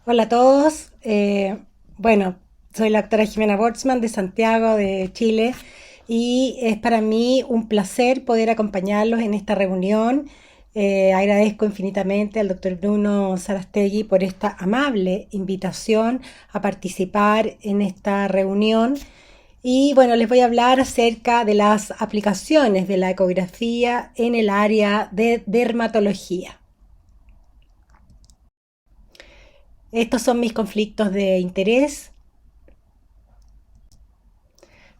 Hola a todos. Bueno, soy la doctora Jimena Bortzman de Santiago, de Chile, y es para mí un placer poder acompañarlos en esta reunión. Agradezco infinitamente al doctor Bruno Sarastegui por esta amable invitación a participar en esta reunión. Y bueno, les voy a hablar acerca de las aplicaciones de la ecografía en el área de dermatología. Estos son mis conflictos de interés.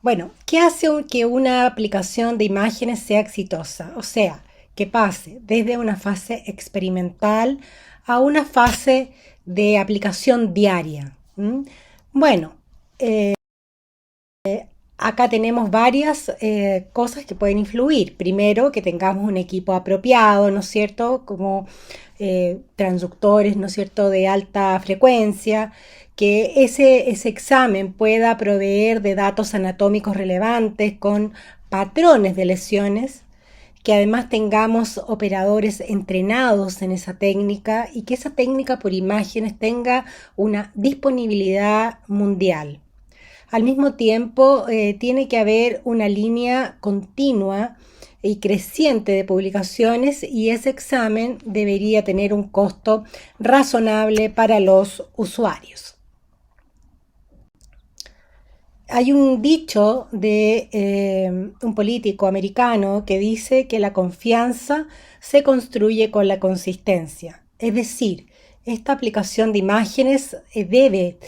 Bueno, ¿qué hace que una aplicación de imágenes sea exitosa? O sea, que pase desde una fase experimental a una fase de aplicación diaria. ¿Mm? Bueno, acá tenemos varias cosas que pueden influir. Primero, que tengamos un equipo apropiado, ¿no es cierto? Como transductores, ¿no es cierto?, de alta frecuencia, que ese examen pueda proveer de datos anatómicos relevantes con patrones de lesiones, que además tengamos operadores entrenados en esa técnica y que esa técnica por imágenes tenga una disponibilidad mundial. Al mismo tiempo, tiene que haber una línea continua y creciente de publicaciones y ese examen debería tener un costo razonable para los usuarios. Hay un dicho de un político americano que dice que la confianza se construye con la consistencia. Es decir, esta aplicación de imágenes debe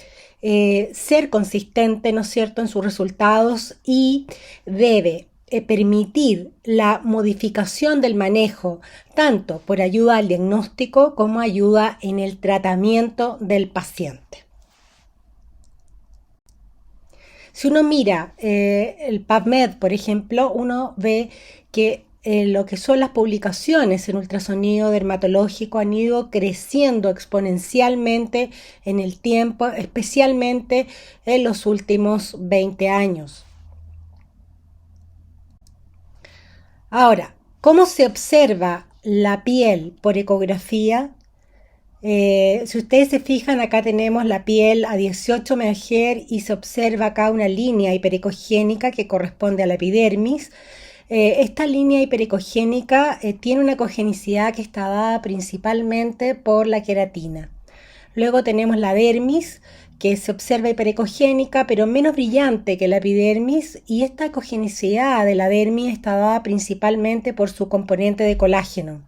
ser consistente, ¿no es cierto?, en sus resultados y debe permitir la modificación del manejo, tanto por ayuda al diagnóstico como ayuda en el tratamiento del paciente. Si uno mira el PubMed, por ejemplo, uno ve que lo que son las publicaciones en ultrasonido dermatológico han ido creciendo exponencialmente en el tiempo, especialmente en los últimos 20 años. Ahora, ¿cómo se observa la piel por ecografía? Si ustedes se fijan, acá tenemos la piel a 18 MHz y se observa acá una línea hiperecogénica que corresponde a la epidermis. Esta línea hiperecogénica tiene una cogenicidad que está dada principalmente por la queratina. Luego tenemos la dermis, que se observa hiperecogénica, pero menos brillante que la epidermis, y esta ecogenicidad de la dermis está dada principalmente por su componente de colágeno.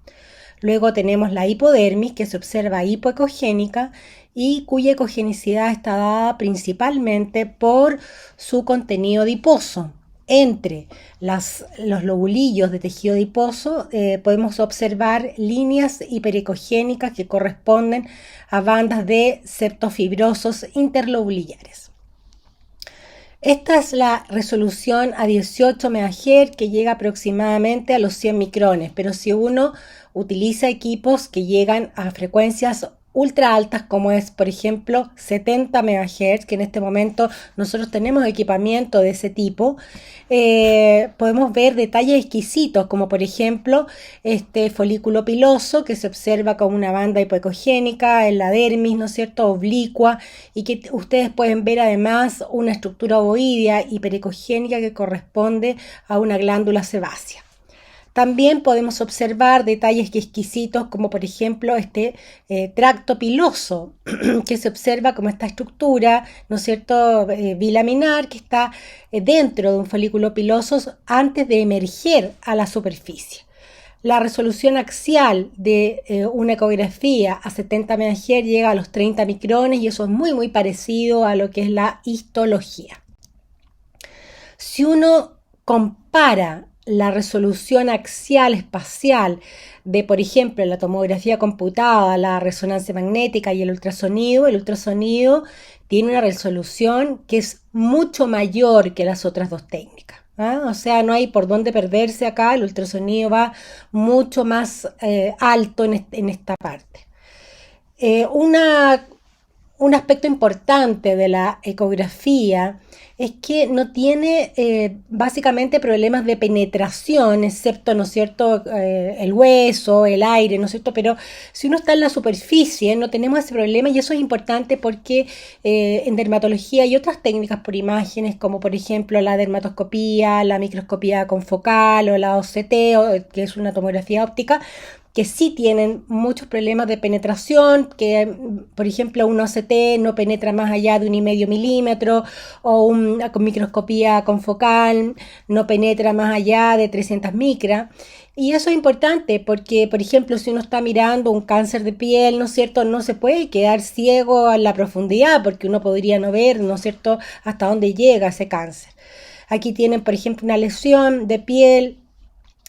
Luego tenemos la hipodermis, que se observa hipoecogénica y cuya ecogenicidad está dada principalmente por su contenido adiposo. Entre los lobulillos de tejido adiposo podemos observar líneas hiperecogénicas que corresponden a bandas de septofibrosos interlobulillares. Esta es la resolución a 18 MHz que llega aproximadamente a los 100 micrones, pero si uno utiliza equipos que llegan a frecuencias ultra altas como es por ejemplo 70 MHz, que en este momento nosotros tenemos equipamiento de ese tipo, podemos ver detalles exquisitos como por ejemplo este folículo piloso que se observa con una banda hipoecogénica en la dermis, ¿no es cierto?, oblicua, y que ustedes pueden ver además una estructura ovoidea hiperecogénica que corresponde a una glándula sebácea. También podemos observar detalles exquisitos como por ejemplo este tracto piloso que se observa como esta estructura, ¿no es cierto?, bilaminar que está dentro de un folículo piloso antes de emerger a la superficie. La resolución axial de una ecografía a 70 MHz llega a los 30 micrones y eso es muy parecido a lo que es la histología. Si uno compara la resolución axial espacial de, por ejemplo, la tomografía computada, la resonancia magnética y el ultrasonido tiene una resolución que es mucho mayor que las otras dos técnicas. O sea, no hay por dónde perderse acá, el ultrasonido va mucho más alto en esta parte. Una un aspecto importante de la ecografía es que no tiene básicamente problemas de penetración, excepto, ¿no es cierto?, el hueso, el aire, ¿no es cierto? Pero si uno está en la superficie, no tenemos ese problema y eso es importante porque en dermatología hay otras técnicas por imágenes, como por ejemplo la dermatoscopía, la microscopía confocal o la OCT, que es una tomografía óptica, que sí tienen muchos problemas de penetración, que por ejemplo un OCT no penetra más allá de 1,5 milímetros o una microscopía confocal no penetra más allá de 300 micras. Y eso es importante porque, por ejemplo, si uno está mirando un cáncer de piel, ¿no es cierto?, no se puede quedar ciego a la profundidad porque uno podría no ver, ¿no es cierto?, hasta dónde llega ese cáncer. Aquí tienen, por ejemplo, una lesión de piel.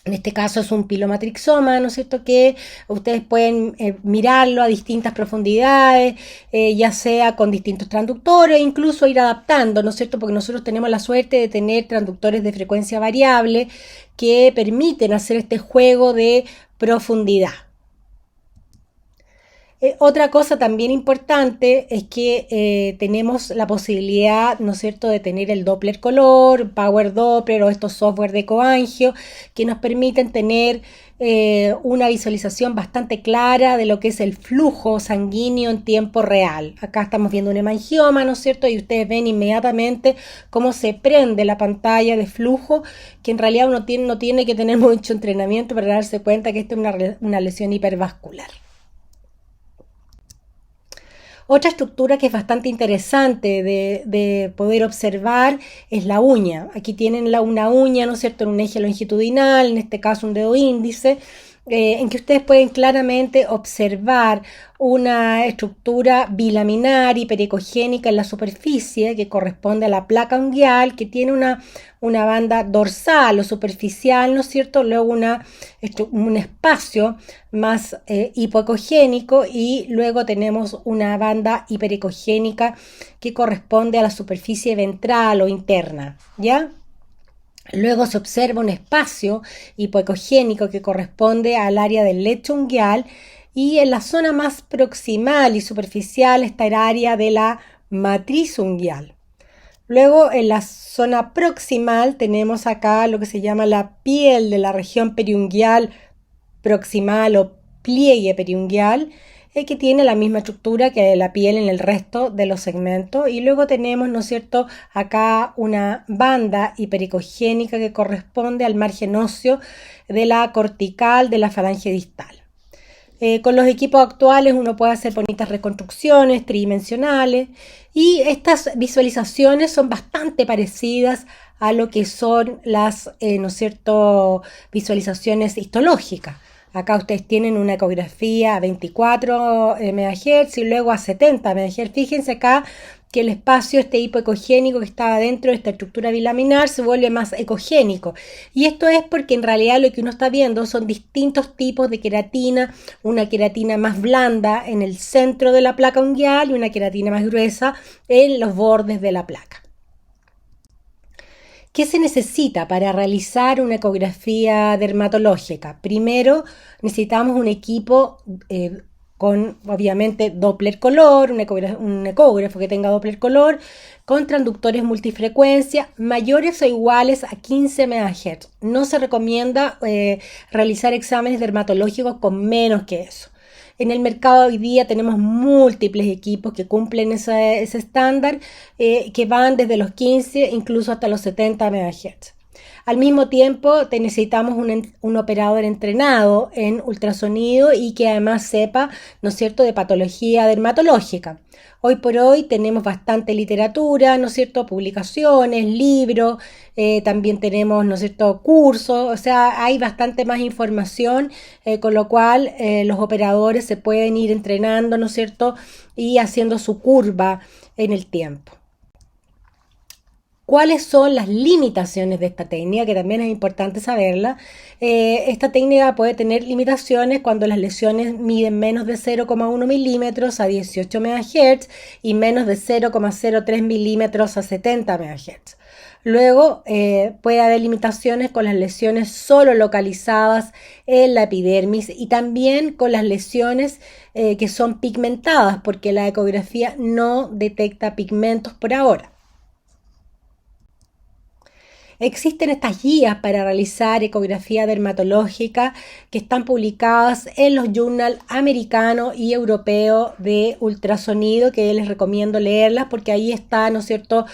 En este caso es un pilomatrixoma, ¿no es cierto?, que ustedes pueden mirarlo a distintas profundidades, ya sea con distintos transductores, incluso ir adaptando, ¿no es cierto?, porque nosotros tenemos la suerte de tener transductores de frecuencia variable que permiten hacer este juego de profundidad. Otra cosa también importante es que tenemos la posibilidad, ¿no es cierto?, de tener el Doppler color, Power Doppler o estos software de coangio que nos permiten tener una visualización bastante clara de lo que es el flujo sanguíneo en tiempo real. Acá estamos viendo un hemangioma, ¿no es cierto?, y ustedes ven inmediatamente cómo se prende la pantalla de flujo, que en realidad uno no tiene que tener mucho entrenamiento para darse cuenta que esta es una lesión hipervascular. Otra estructura que es bastante interesante de poder observar es la uña. Aquí tienen una uña, ¿no es cierto?, en un eje longitudinal, en este caso un dedo índice, en que ustedes pueden claramente observar una estructura bilaminar hiperecogénica en la superficie que corresponde a la placa unguial, que tiene una banda dorsal o superficial, ¿no es cierto?, luego un espacio más hipoecogénico y luego tenemos una banda hiperecogénica que corresponde a la superficie ventral o interna, ¿ya? Luego se observa un espacio hipoecogénico que corresponde al área del lecho unguial y en la zona más proximal y superficial está el área de la matriz unguial. Luego en la zona proximal tenemos acá lo que se llama la piel de la región periunguial proximal o pliegue periunguial, que tiene la misma estructura que la piel en el resto de los segmentos. Y luego tenemos, ¿no es cierto?, acá una banda hiperecogénica que corresponde al margen óseo de la cortical de la falange distal. Con los equipos actuales uno puede hacer bonitas reconstrucciones tridimensionales y estas visualizaciones son bastante parecidas a lo que son las, ¿no es cierto?, visualizaciones histológicas. Acá ustedes tienen una ecografía a 24 MHz y luego a 70 MHz. Fíjense acá que el espacio hipoecogénico que estaba dentro de esta estructura bilaminar se vuelve más ecogénico. Y esto es porque en realidad lo que uno está viendo son distintos tipos de queratina, una queratina más blanda en el centro de la placa unguial y una queratina más gruesa en los bordes de la placa. ¿Qué se necesita para realizar una ecografía dermatológica? Primero, necesitamos un equipo con, obviamente, Doppler color, un ecógrafo que tenga Doppler color, con transductores multifrecuencia mayores o iguales a 15 MHz. No se recomienda realizar exámenes dermatológicos con menos que eso. En el mercado hoy día tenemos múltiples equipos que cumplen ese estándar, que van desde los 15 incluso hasta los 70 MHz. Al mismo tiempo necesitamos un operador entrenado en ultrasonido y que además sepa, ¿no es cierto?, de patología dermatológica. Hoy por hoy tenemos bastante literatura, ¿no es cierto?, publicaciones, libros, también tenemos, ¿no es cierto?, cursos, o sea, hay bastante más información, con lo cual los operadores se pueden ir entrenando, ¿no es cierto?, y haciendo su curva en el tiempo. ¿Cuáles son las limitaciones de esta técnica? Que también es importante saberla. Esta técnica puede tener limitaciones cuando las lesiones miden menos de 0,1 milímetros a 18 MHz y menos de 0,03 milímetros a 70 MHz. Luego puede haber limitaciones con las lesiones solo localizadas en la epidermis y también con las lesiones que son pigmentadas, porque la ecografía no detecta pigmentos por ahora. Existen estas guías para realizar ecografía dermatológica que están publicadas en los journals americanos y europeos de ultrasonido, que les recomiendo leerlas porque ahí está, ¿no es cierto?,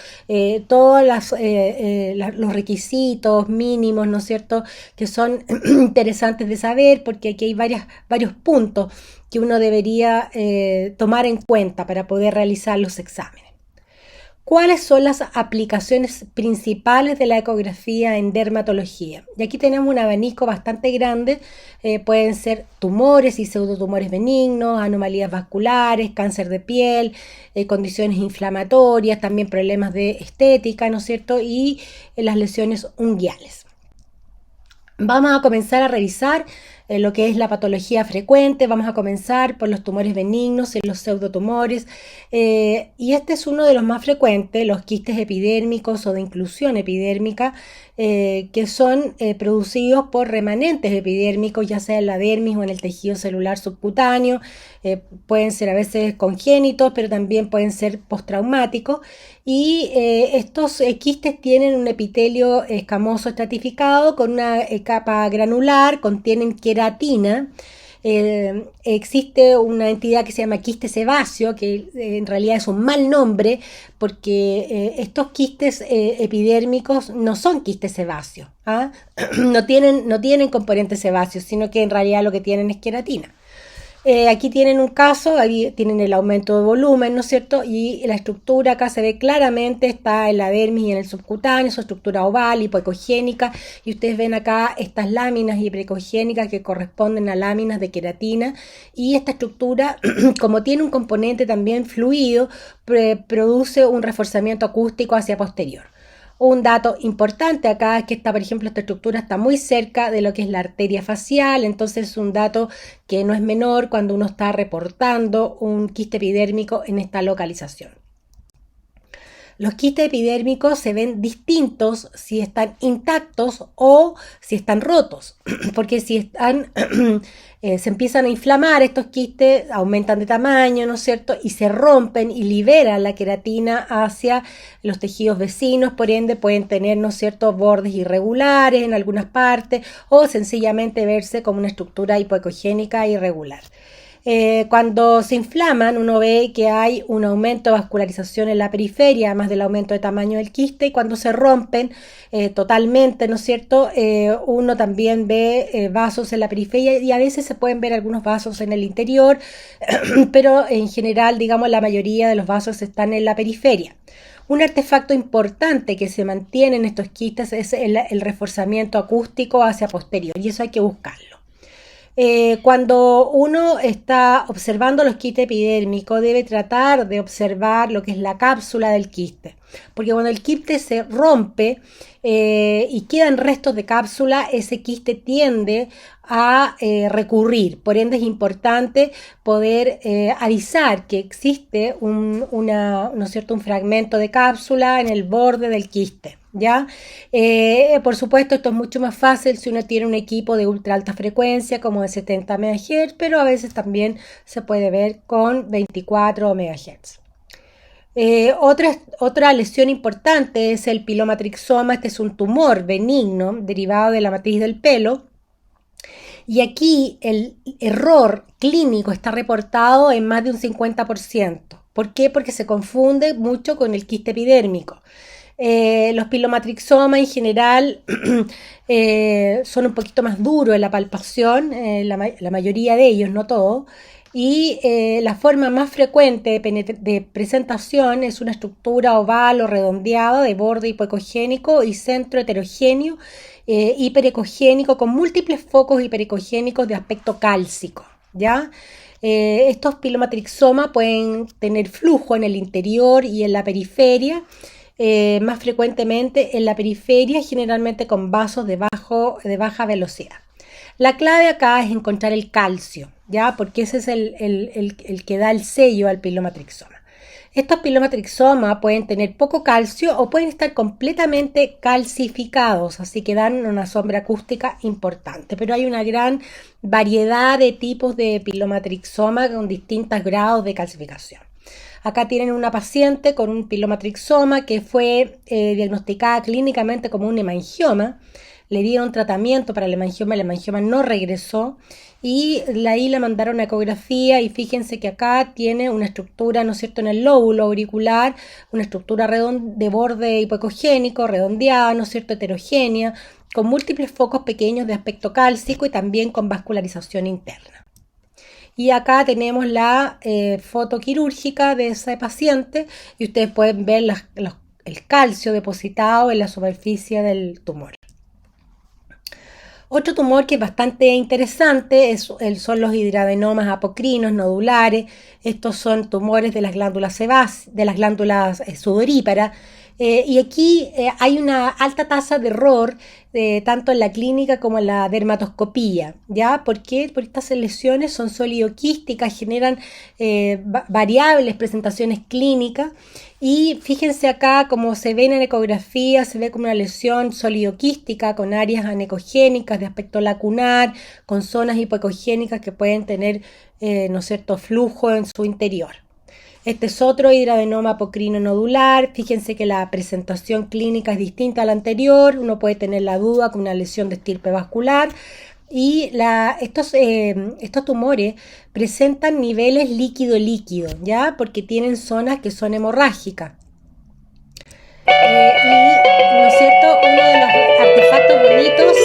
todos los requisitos mínimos, ¿no es cierto?, que son interesantes de saber, porque aquí hay varios puntos que uno debería tomar en cuenta para poder realizar los exámenes. ¿Cuáles son las aplicaciones principales de la ecografía en dermatología? Y aquí tenemos un abanico bastante grande. Pueden ser tumores y pseudotumores benignos, anomalías vasculares, cáncer de piel, condiciones inflamatorias, también problemas de estética, ¿no es cierto? Y las lesiones unguiales. Vamos a comenzar a revisar lo que es la patología frecuente. Vamos a comenzar por los tumores benignos y los pseudotumores. Y este es uno de los más frecuentes, los quistes epidérmicos o de inclusión epidérmica, que son producidos por remanentes epidérmicos, ya sea en la dermis o en el tejido celular subcutáneo. Pueden ser a veces congénitos, pero también pueden ser postraumáticos. Y estos quistes tienen un epitelio escamoso estratificado con una capa granular, contienen queratina. Existe una entidad que se llama quiste sebáceo, que en realidad es un mal nombre porque estos quistes epidérmicos no son quistes sebáceos, ¿ah? No tienen componentes sebáceos, sino que en realidad lo que tienen es queratina. Aquí tienen un caso, ahí tienen el aumento de volumen, ¿no es cierto? Y la estructura acá se ve claramente, está en la dermis y en el subcutáneo, su estructura oval, hipoecogénica, y ustedes ven acá estas láminas hipoecogénicas que corresponden a láminas de queratina, y esta estructura, como tiene un componente también fluido, produce un reforzamiento acústico hacia posterior. Un dato importante acá es que por ejemplo, esta estructura está muy cerca de lo que es la arteria facial, entonces es un dato que no es menor cuando uno está reportando un quiste epidérmico en esta localización. Los quistes epidérmicos se ven distintos si están intactos o si están rotos, porque si están, se empiezan a inflamar estos quistes, aumentan de tamaño, ¿no es cierto? Y se rompen y liberan la queratina hacia los tejidos vecinos, por ende pueden tener, ¿no es cierto?, bordes irregulares en algunas partes o sencillamente verse como una estructura hipoecogénica irregular. Cuando se inflaman, uno ve que hay un aumento de vascularización en la periferia, además del aumento de tamaño del quiste, y cuando se rompen totalmente, ¿no es cierto?, uno también ve vasos en la periferia y a veces se pueden ver algunos vasos en el interior, pero en general, digamos, la mayoría de los vasos están en la periferia. Un artefacto importante que se mantiene en estos quistes es el reforzamiento acústico hacia posterior, y eso hay que buscarlo. Cuando uno está observando los quistes epidérmicos, debe tratar de observar lo que es la cápsula del quiste, porque cuando el quiste se rompe y quedan restos de cápsula, ese quiste tiende a recurrir. Por ende es importante poder avisar que existe ¿no es cierto?, un fragmento de cápsula en el borde del quiste. ¿Ya? Por supuesto, esto es mucho más fácil si uno tiene un equipo de ultra alta frecuencia como de 70 MHz, pero a veces también se puede ver con 24 MHz. Otra lesión importante es el pilomatrixoma. Este es un tumor benigno derivado de la matriz del pelo. Y aquí el error clínico está reportado en más de un 50%. ¿Por qué? Porque se confunde mucho con el quiste epidérmico. Los pilomatrixomas en general son un poquito más duros en la palpación, la mayoría de ellos, no todos, y la forma más frecuente de presentación es una estructura oval o redondeada de borde hipoecogénico y centro heterogéneo hiperecogénico con múltiples focos hiperecogénicos de aspecto cálcico, ¿ya? Estos pilomatrixomas pueden tener flujo en el interior y en la periferia, más frecuentemente en la periferia, generalmente con vasos de baja velocidad. La clave acá es encontrar el calcio, ¿ya? Porque ese es el que da el sello al pilomatrixoma. Estos pilomatrixomas pueden tener poco calcio o pueden estar completamente calcificados, así que dan una sombra acústica importante. Pero hay una gran variedad de tipos de pilomatrixoma con distintos grados de calcificación. Acá tienen una paciente con un pilomatrixoma que fue diagnosticada clínicamente como un hemangioma. Le dieron tratamiento para el hemangioma no regresó y ahí la mandaron a ecografía y fíjense que acá tiene una estructura, ¿no es cierto?, en el lóbulo auricular, una estructura de borde hipoecogénico, redondeada, ¿no es cierto?, heterogénea, con múltiples focos pequeños de aspecto cálcico y también con vascularización interna. Y acá tenemos la foto quirúrgica de ese paciente y ustedes pueden ver el calcio depositado en la superficie del tumor. Otro tumor que es bastante interesante son los hidradenomas apocrinos nodulares. Estos son tumores de las glándulas sebáceas, de las glándulas sudoríparas. Y aquí hay una alta tasa de error tanto en la clínica como en la dermatoscopía, ¿ya? ¿Por qué? Porque estas lesiones son solidoquísticas, generan variables presentaciones clínicas y fíjense acá como se ve en ecografía, se ve como una lesión solidoquística con áreas anecogénicas de aspecto lacunar, con zonas hipoecogénicas que pueden tener, ¿no es cierto?, flujo en su interior. Este es otro hidradenomas apocrino nodular. Fíjense que la presentación clínica es distinta a la anterior. Uno puede tener la duda con una lesión de estirpe vascular. Y estos tumores presentan niveles líquido-líquido, ¿ya? Porque tienen zonas que son hemorrágicas. Y, ¿no es cierto?, uno de los artefactos bonitos.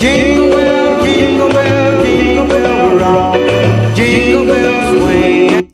Jingle bell, jingle bell, jingle bell rock. Jingle bells swing.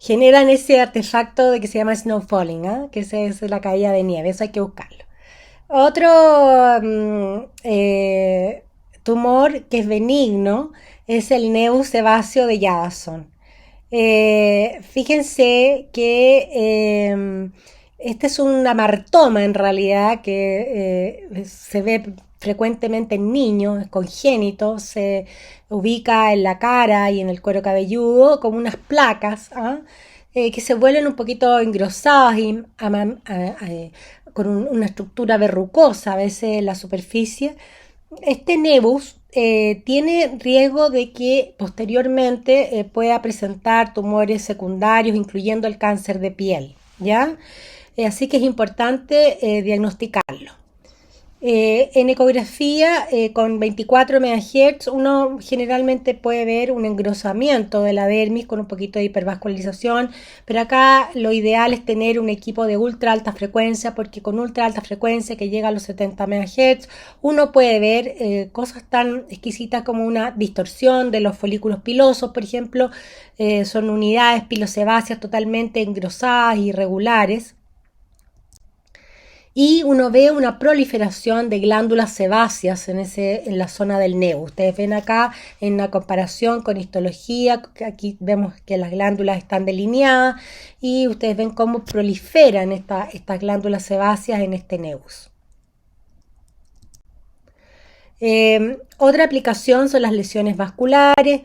Generan ese artefacto de que se llama snowfalling, ¿eh? Que es la caída de nieve, eso hay que buscarlo. Otro tumor que es benigno es el nevus sebáceo de Jadasson. Fíjense que este es un amartoma en realidad que se ve frecuentemente en niños, es congénito, se ubica en la cara y en el cuero cabelludo como unas placas, ¿ah? Que se vuelven un poquito engrosadas y con una estructura verrucosa a veces en la superficie este nevus tiene riesgo de que posteriormente pueda presentar tumores secundarios, incluyendo el cáncer de piel, ¿ya? Así que es importante diagnosticarlo. En ecografía con 24 MHz uno generalmente puede ver un engrosamiento de la dermis con un poquito de hipervascularización, pero acá lo ideal es tener un equipo de ultra alta frecuencia, porque con ultra alta frecuencia que llega a los 70 MHz uno puede ver cosas tan exquisitas como una distorsión de los folículos pilosos, por ejemplo. Son unidades pilosebáceas totalmente engrosadas, irregulares, y uno ve una proliferación de glándulas sebáceas en la zona del nevus. Ustedes ven acá en una comparación con histología, aquí vemos que las glándulas están delineadas y ustedes ven cómo proliferan estas glándulas sebáceas en este nevus. Otra aplicación son las lesiones vasculares.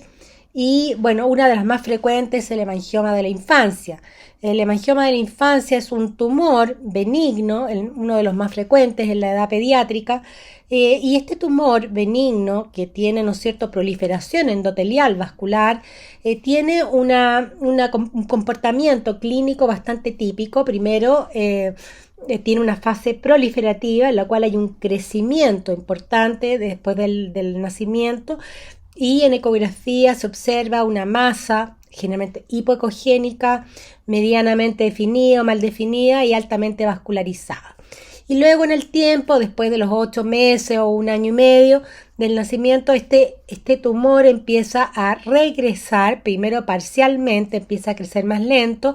Y bueno, una de las más frecuentes es el hemangioma de la infancia. El hemangioma de la infancia es un tumor benigno, uno de los más frecuentes en la edad pediátrica, y este tumor benigno que tiene, ¿no es cierto?, proliferación endotelial vascular, tiene un comportamiento clínico bastante típico. Primero, tiene una fase proliferativa en la cual hay un crecimiento importante después del nacimiento, y en ecografía se observa una masa generalmente hipoecogénica, medianamente definida o mal definida y altamente vascularizada. Y luego en el tiempo, después de los 8 meses o un año y medio del nacimiento, este tumor empieza a regresar, primero parcialmente, empieza a crecer más lento.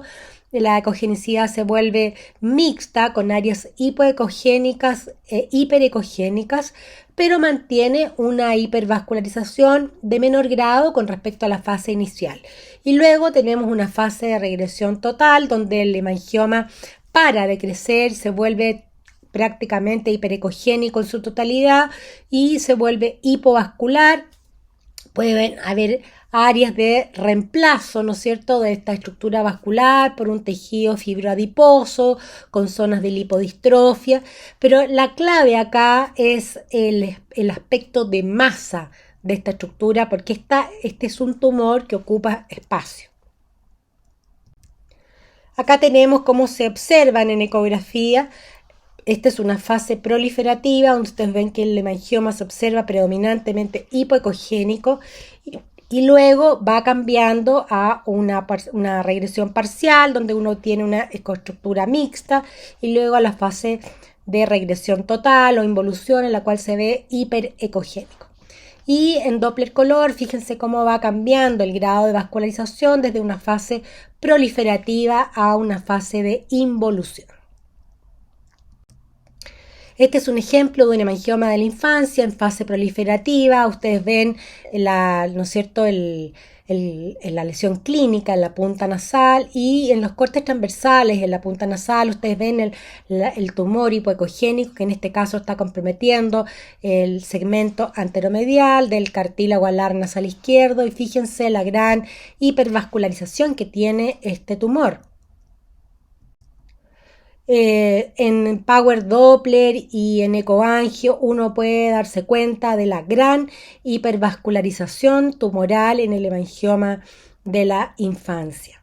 La ecogenicidad se vuelve mixta con áreas hipoecogénicas e hiperecogénicas, pero mantiene una hipervascularización de menor grado con respecto a la fase inicial. Y luego tenemos una fase de regresión total, donde el hemangioma para de crecer, se vuelve prácticamente hiperecogénico en su totalidad y se vuelve hipovascular. Pueden haber áreas de reemplazo, ¿no es cierto?, de esta estructura vascular por un tejido fibroadiposo con zonas de lipodistrofia, pero la clave acá es el aspecto de masa de esta estructura, porque este es un tumor que ocupa espacio. Acá tenemos cómo se observan en ecografía. Esta es una fase proliferativa donde ustedes ven que el hemangioma se observa predominantemente hipoecogénico y luego va cambiando a una regresión parcial donde uno tiene una ecoestructura mixta, y luego a la fase de regresión total o involución en la cual se ve hiperecogénico. Y en Doppler color, fíjense cómo va cambiando el grado de vascularización desde una fase proliferativa a una fase de involución. Este es un ejemplo de un hemangioma de la infancia en fase proliferativa. Ustedes ven ¿no es cierto?, la lesión clínica en la punta nasal, y en los cortes transversales en la punta nasal ustedes ven el tumor hipoecogénico, que en este caso está comprometiendo el segmento anteromedial del cartílago alar nasal izquierdo, y fíjense la gran hipervascularización que tiene este tumor. En Power Doppler y en ecoangio uno puede darse cuenta de la gran hipervascularización tumoral en el hemangioma de la infancia.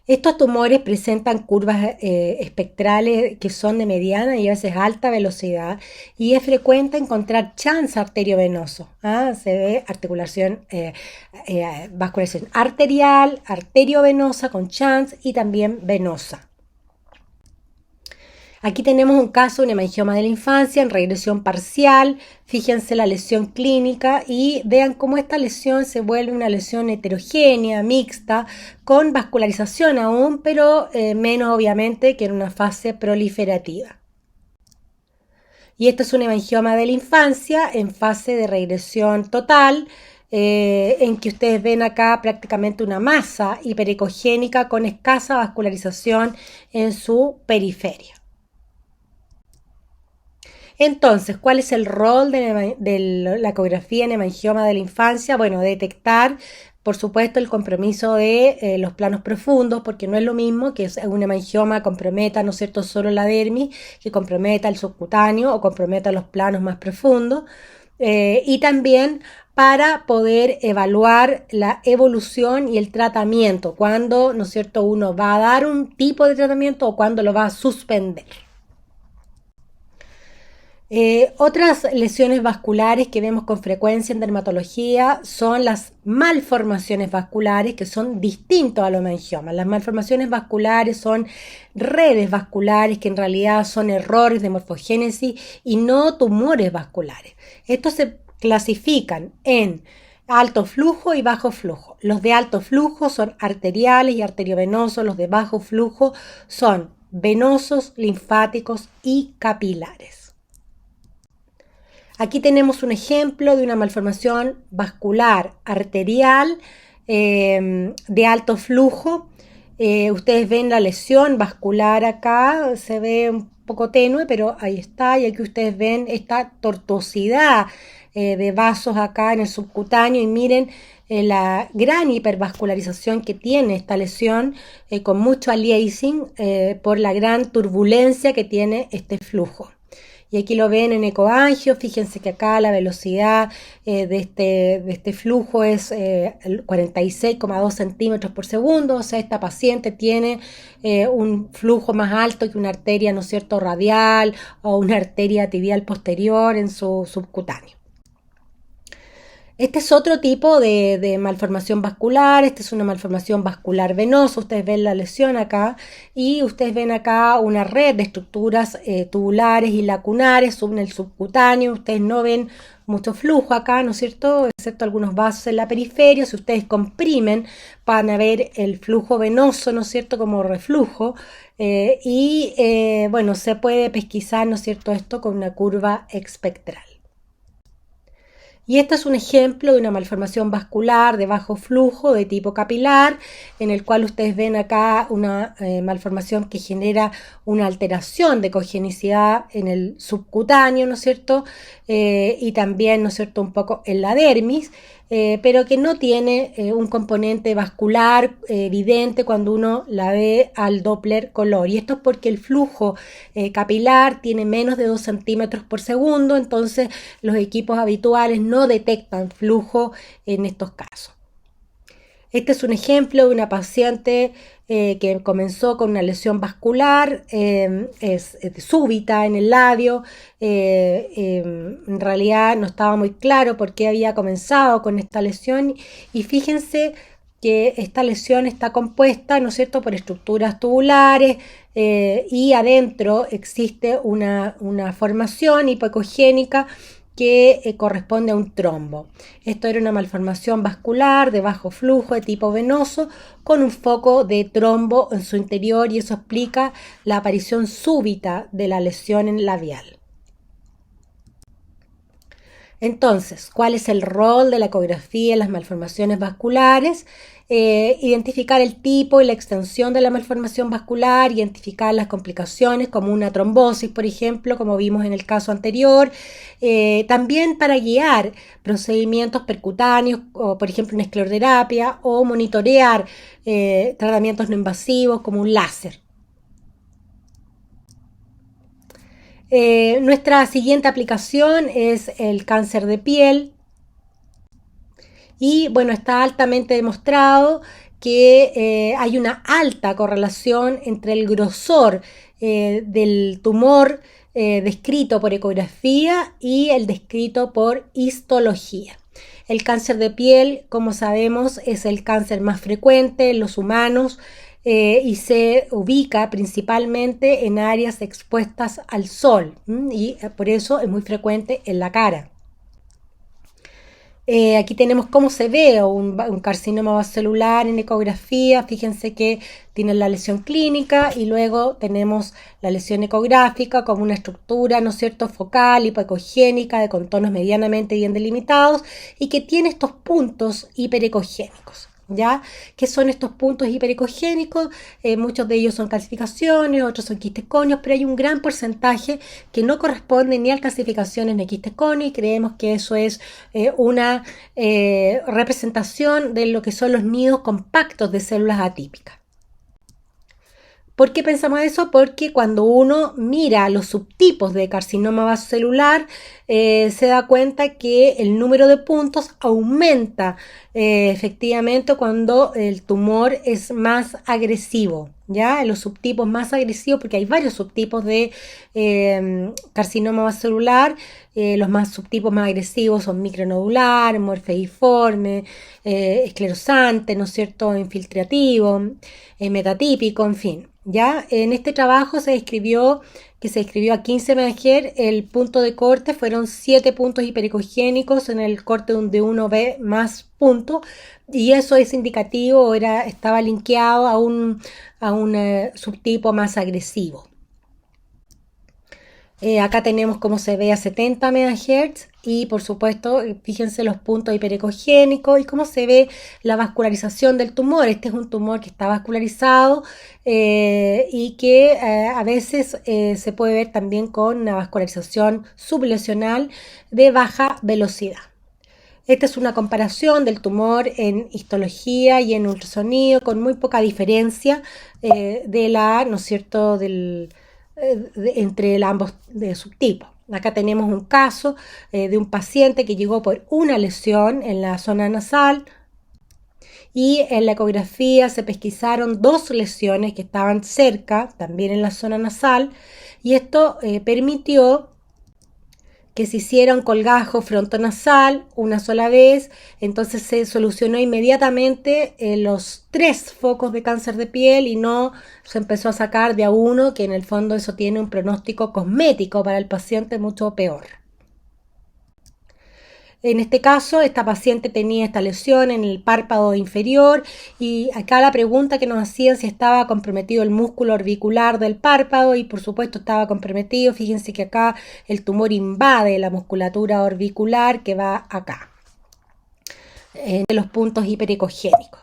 Estos tumores presentan curvas espectrales que son de mediana y a veces alta velocidad, y es frecuente encontrar chance arteriovenoso. Se ve vascularización arterial, arteriovenosa con chance y también venosa. Aquí tenemos un caso, un hemangioma de la infancia en regresión parcial. Fíjense la lesión clínica y vean cómo esta lesión se vuelve una lesión heterogénea, mixta, con vascularización aún, pero menos obviamente que en una fase proliferativa. Y esto es un hemangioma de la infancia en fase de regresión total, en que ustedes ven acá prácticamente una masa hiperecogénica con escasa vascularización en su periferia. Entonces, ¿cuál es el rol de la ecografía en hemangioma de la infancia? Bueno, detectar por supuesto, el compromiso de los planos profundos, porque no es lo mismo que un hemangioma comprometa, ¿no es cierto?, solo la dermis, que comprometa el subcutáneo o comprometa los planos más profundos. Y también para poder evaluar la evolución y el tratamiento, cuando, ¿no es cierto?, uno va a dar un tipo de tratamiento o cuando lo va a suspender. Otras lesiones vasculares que vemos con frecuencia en dermatología son las malformaciones vasculares, que son distintos a los hemangiomas. Las malformaciones vasculares son redes vasculares que en realidad son errores de morfogénesis y no tumores vasculares. Estos se clasifican en alto flujo y bajo flujo. Los de alto flujo son arteriales y arteriovenosos, los de bajo flujo son venosos, linfáticos y capilares. Aquí tenemos un ejemplo de una malformación vascular arterial de alto flujo. Ustedes ven la lesión vascular acá, se ve un poco tenue, pero ahí está. Y aquí ustedes ven esta tortuosidad de vasos acá en el subcutáneo y miren la gran hipervascularización que tiene esta lesión con mucho aliasing por la gran turbulencia que tiene este flujo. Y aquí lo ven en ecoangio, fíjense que acá la velocidad de este flujo es 46,2 centímetros por segundo, o sea, esta paciente tiene un flujo más alto que una arteria, ¿no es cierto?, radial o una arteria tibial posterior en su subcutáneo. Este es otro tipo de malformación vascular, esta es una malformación vascular venosa, ustedes ven la lesión acá y ustedes ven acá una red de estructuras tubulares y lacunares en el subcutáneo, ustedes no ven mucho flujo acá, ¿no es cierto?, excepto algunos vasos en la periferia. Si ustedes comprimen van a ver el flujo venoso, ¿no es cierto?, como reflujo bueno, se puede pesquisar, ¿no es cierto?, esto con una curva espectral. Y este es un ejemplo de una malformación vascular de bajo flujo de tipo capilar, en el cual ustedes ven acá una malformación que genera una alteración de cogenicidad en el subcutáneo, ¿no es cierto? Y también, ¿no es cierto?, un poco en la dermis, pero que no tiene un componente vascular evidente cuando uno la ve al Doppler color. Y esto es porque el flujo capilar tiene menos de 2 centímetros por segundo, entonces los equipos habituales no detectan flujo en estos casos. Este es un ejemplo de una paciente que comenzó con una lesión vascular súbita en el labio. En realidad no estaba muy claro por qué había comenzado con esta lesión y fíjense que esta lesión está compuesta, ¿no es cierto?, por estructuras tubulares y adentro existe una formación hipoecogénica que corresponde a un trombo. Esto era una malformación vascular de bajo flujo de tipo venoso con un foco de trombo en su interior y eso explica la aparición súbita de la lesión en labial. Entonces, ¿cuál es el rol de la ecografía en las malformaciones vasculares? Identificar el tipo y la extensión de la malformación vascular, identificar las complicaciones como una trombosis, por ejemplo, como vimos en el caso anterior. También para guiar procedimientos percutáneos, o, por ejemplo, una escleroterapia, o monitorear tratamientos no invasivos como un láser. Nuestra siguiente aplicación es el cáncer de piel y bueno, está altamente demostrado que hay una alta correlación entre el grosor del tumor descrito por ecografía y el descrito por histología. El cáncer de piel, como sabemos, es el cáncer más frecuente en los humanos y se ubica principalmente en áreas expuestas al sol y por eso es muy frecuente en la cara. Aquí tenemos cómo se ve un carcinoma vasocelular en ecografía. Fíjense que tiene la lesión clínica y luego tenemos la lesión ecográfica como una estructura, ¿no es cierto?, focal, hipoecogénica, de contornos medianamente bien delimitados y que tiene estos puntos hiperecogénicos. ¿Ya? ¿Qué son estos puntos hiperecogénicos? Muchos de ellos son calcificaciones, otros son quistes cóneos, pero hay un gran porcentaje que no corresponde ni a calcificaciones ni a quistes cóneos y creemos que eso es una representación de lo que son los nidos compactos de células atípicas. ¿Por qué pensamos eso? Porque cuando uno mira los subtipos de carcinoma vasocelular, se da cuenta que el número de puntos aumenta efectivamente cuando el tumor es más agresivo, ¿ya? En los subtipos más agresivos, porque hay varios subtipos de carcinoma vasocelular. Los más subtipos más agresivos son micronodular, morfeiforme, esclerosante, ¿no es cierto?, infiltrativo, metatípico, en fin. ¿Ya? En este trabajo se describió que se describió a 15 MHz, el punto de corte fueron 7 puntos hiperecogénicos en el corte de 1B más punto, y eso es indicativo, estaba linkeado a un subtipo más agresivo. Acá tenemos cómo se ve a 70 MHz y por supuesto fíjense los puntos hiperecogénicos y cómo se ve la vascularización del tumor. Este es un tumor que está vascularizado y que a veces se puede ver también con una vascularización sublesional de baja velocidad. Esta es una comparación del tumor en histología y en ultrasonido con muy poca diferencia ¿no es cierto?, entre ambos subtipos. Acá tenemos un caso de un paciente que llegó por una lesión en la zona nasal y en la ecografía se pesquisaron 2 lesiones que estaban cerca, también en la zona nasal, y esto permitió que se hiciera un colgajo frontonasal una sola vez, entonces se solucionó inmediatamente los 3 focos de cáncer de piel y no se empezó a sacar de a uno, que en el fondo eso tiene un pronóstico cosmético para el paciente mucho peor. En este caso, esta paciente tenía esta lesión en el párpado inferior y acá la pregunta que nos hacían si estaba comprometido el músculo orbicular del párpado y por supuesto estaba comprometido. Fíjense que acá el tumor invade la musculatura orbicular que va acá, en los puntos hiperecogénicos.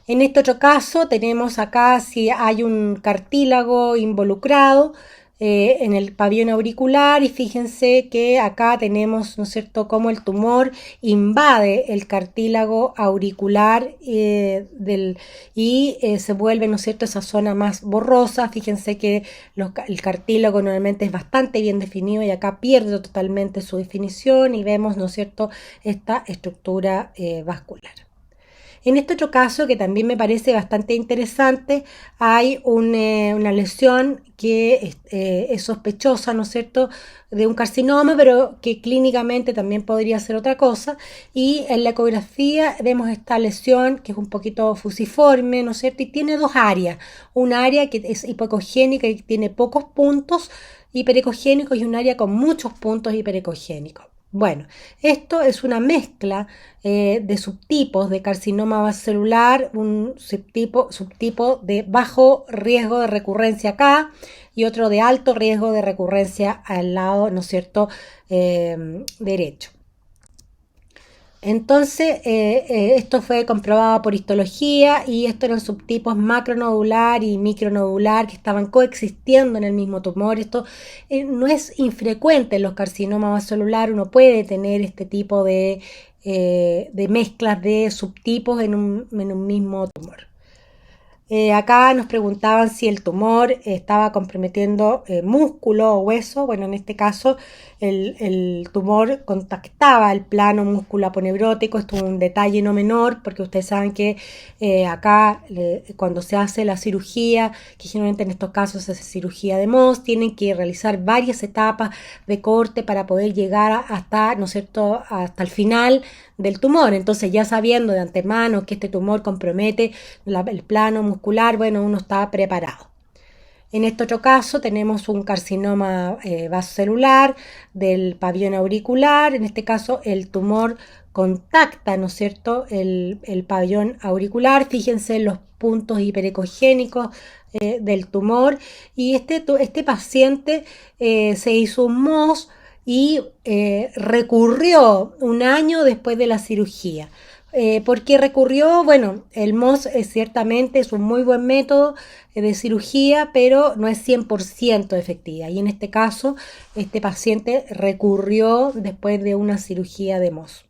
En este otro caso tenemos acá si hay un cartílago involucrado en el pabellón auricular y fíjense que acá tenemos, ¿no es cierto?, cómo el tumor invade el cartílago auricular y se vuelve, ¿no es cierto?, esa zona más borrosa. Fíjense que el cartílago normalmente es bastante bien definido y acá pierde totalmente su definición y vemos, ¿no es cierto?, esta estructura vascular. En este otro caso, que también me parece bastante interesante, hay una lesión que es sospechosa, ¿no es cierto?, de un carcinoma, pero que clínicamente también podría ser otra cosa. Y en la ecografía vemos esta lesión que es un poquito fusiforme, ¿no es cierto?, y tiene 2 áreas. Un área que es hipoecogénica y tiene pocos puntos hiperecogénicos y un área con muchos puntos hiperecogénicos. Bueno, esto es una mezcla de subtipos de carcinoma vasocelular, un subtipo de bajo riesgo de recurrencia acá y otro de alto riesgo de recurrencia al lado, ¿no es cierto?, derecho. Entonces, esto fue comprobado por histología y estos eran subtipos macronodular y micronodular que estaban coexistiendo en el mismo tumor. Esto no es infrecuente en los carcinomas vasocelulares, uno puede tener este tipo de mezclas de subtipos en un mismo tumor. Acá nos preguntaban si el tumor estaba comprometiendo músculo o hueso. Bueno, en este caso el tumor contactaba el plano músculo aponeurótico. Esto es un detalle no menor porque ustedes saben que acá cuando se hace la cirugía, que generalmente en estos casos se hace cirugía de Mohs, tienen que realizar varias etapas de corte para poder llegar hasta, ¿no es cierto?, hasta el final del tumor. Entonces, ya sabiendo de antemano que este tumor compromete el plano muscular, bueno, uno está preparado. En este otro caso tenemos un carcinoma vasocelular del pabellón auricular. En este caso el tumor contacta, ¿no es cierto?, el pabellón auricular. Fíjense en los puntos hiperecogénicos del tumor. Y este paciente se hizo un Mohs y recurrió un año después de la cirugía. ¿Por qué recurrió? Bueno, el MOS ciertamente es un muy buen método de cirugía, pero no es 100% efectiva. Y en este caso, este paciente recurrió después de una cirugía de MOS.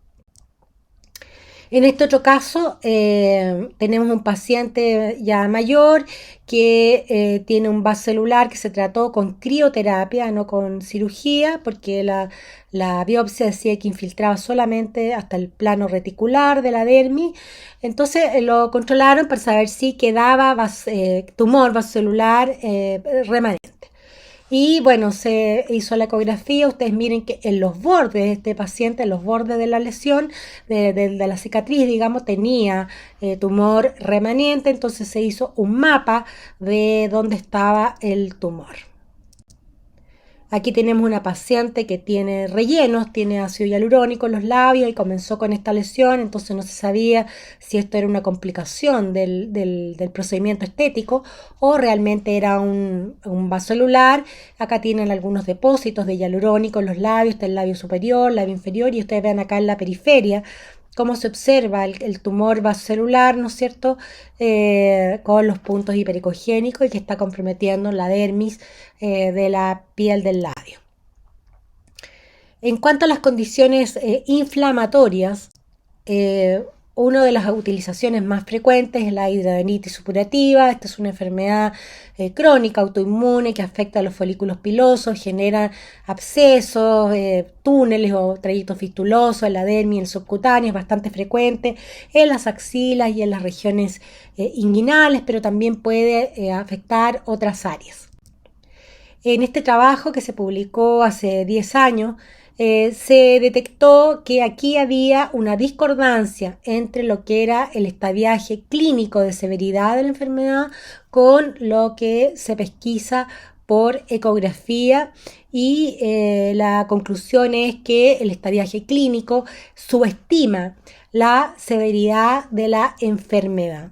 En este otro caso, tenemos un paciente ya mayor que tiene un vaso celular que se trató con crioterapia, no con cirugía, porque la biopsia decía que infiltraba solamente hasta el plano reticular de la dermis. Entonces lo controlaron para saber si quedaba tumor vasocelular remanente. Y bueno, se hizo la ecografía. Ustedes miren que en los bordes de este paciente, en los bordes de la lesión, de la cicatriz, digamos, tenía tumor remanente. Entonces se hizo un mapa de dónde estaba el tumor. Aquí tenemos una paciente que tiene rellenos, tiene ácido hialurónico en los labios y comenzó con esta lesión, entonces no se sabía si esto era una complicación del procedimiento estético o realmente era un vaso celular. Acá tienen algunos depósitos de hialurónico en los labios, está el labio superior, labio inferior, y ustedes ven acá en la periferia cómo se observa el tumor vasocelular, ¿no es cierto?, con los puntos hiperecogénicos y que está comprometiendo la dermis de la piel del labio. En cuanto a las condiciones inflamatorias, una de las utilizaciones más frecuentes es la hidradenitis supurativa. Esta es una enfermedad crónica, autoinmune, que afecta a los folículos pilosos, genera abscesos, túneles o trayectos fistulosos en la dermis y el subcutáneo. Es bastante frecuente en las axilas y en las regiones inguinales, pero también puede afectar otras áreas. En este trabajo que se publicó hace 10 años, se detectó que aquí había una discordancia entre lo que era el estadiaje clínico de severidad de la enfermedad con lo que se pesquisa por ecografía, y la conclusión es que el estadiaje clínico subestima la severidad de la enfermedad.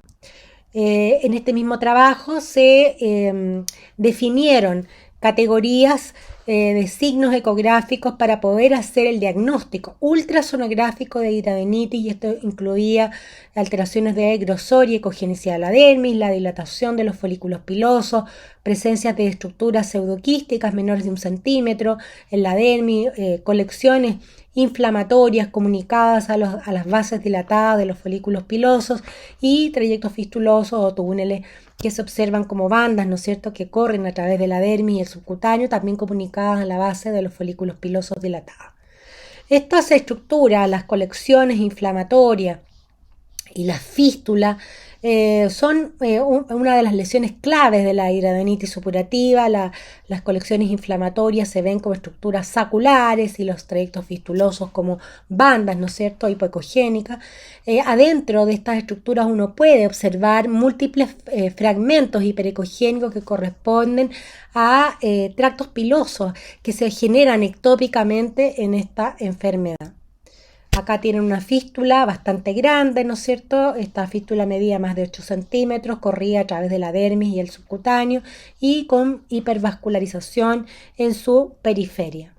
En este mismo trabajo se definieron categorías de signos ecográficos para poder hacer el diagnóstico ultrasonográfico de hidradenitis, y esto incluía alteraciones de grosor y ecogenicidad de la dermis, la dilatación de los folículos pilosos, presencias de estructuras pseudoquísticas menores de 1 centímetro en la dermis, colecciones inflamatorias comunicadas a las bases dilatadas de los folículos pilosos y trayectos fistulosos o túneles que se observan como bandas, ¿no es cierto?, que corren a través de la dermis y el subcutáneo, también comunicadas a la base de los folículos pilosos dilatados. Estas estructuras, las colecciones inflamatorias y las fístulas, son una de las lesiones claves de la hidradenitis supurativa. Las colecciones inflamatorias se ven como estructuras saculares y los trayectos fistulosos como bandas, ¿no es cierto?, hipoecogénicas. Adentro de estas estructuras uno puede observar múltiples fragmentos hiperecogénicos que corresponden a tractos pilosos que se generan ectópicamente en esta enfermedad. Acá tienen una fístula bastante grande, ¿no es cierto? Esta fístula medía más de 8 centímetros, corría a través de la dermis y el subcutáneo y con hipervascularización en su periferia.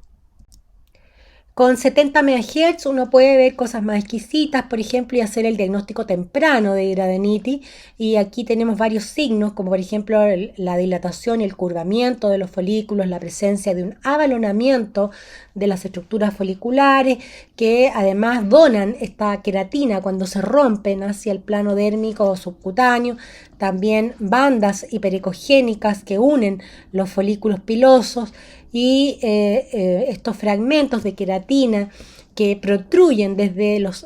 Con 70 MHz uno puede ver cosas más exquisitas, por ejemplo, y hacer el diagnóstico temprano de hidradenitis. Y aquí tenemos varios signos, como por ejemplo la dilatación y el curvamiento de los folículos, la presencia de un abalonamiento de las estructuras foliculares, que además donan esta queratina cuando se rompen hacia el plano dérmico o subcutáneo. También bandas hiperecogénicas que unen los folículos pilosos, y estos fragmentos de queratina que protruyen desde los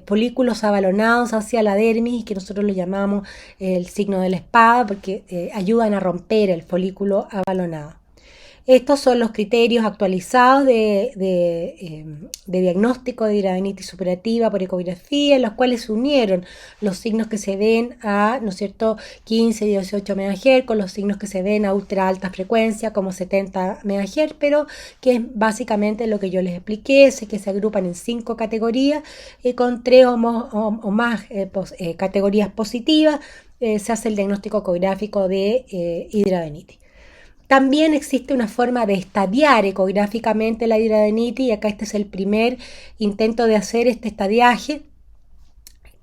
folículos abalonados hacia la dermis, que nosotros lo llamamos el signo de la espada, porque ayudan a romper el folículo abalonado. Estos son los criterios actualizados de diagnóstico de hidradenitis supurativa por ecografía, en los cuales se unieron los signos que se ven a, ¿no es cierto?, 15 y 18 MHz con los signos que se ven a ultra alta frecuencia como 70 MHz, pero que es básicamente lo que yo les expliqué, es que se agrupan en 5 categorías con 3 o más categorías positivas. Se hace el diagnóstico ecográfico de hidradenitis. También existe una forma de estadiar ecográficamente la hidradenitis, y acá este es el primer intento de hacer este estadiaje,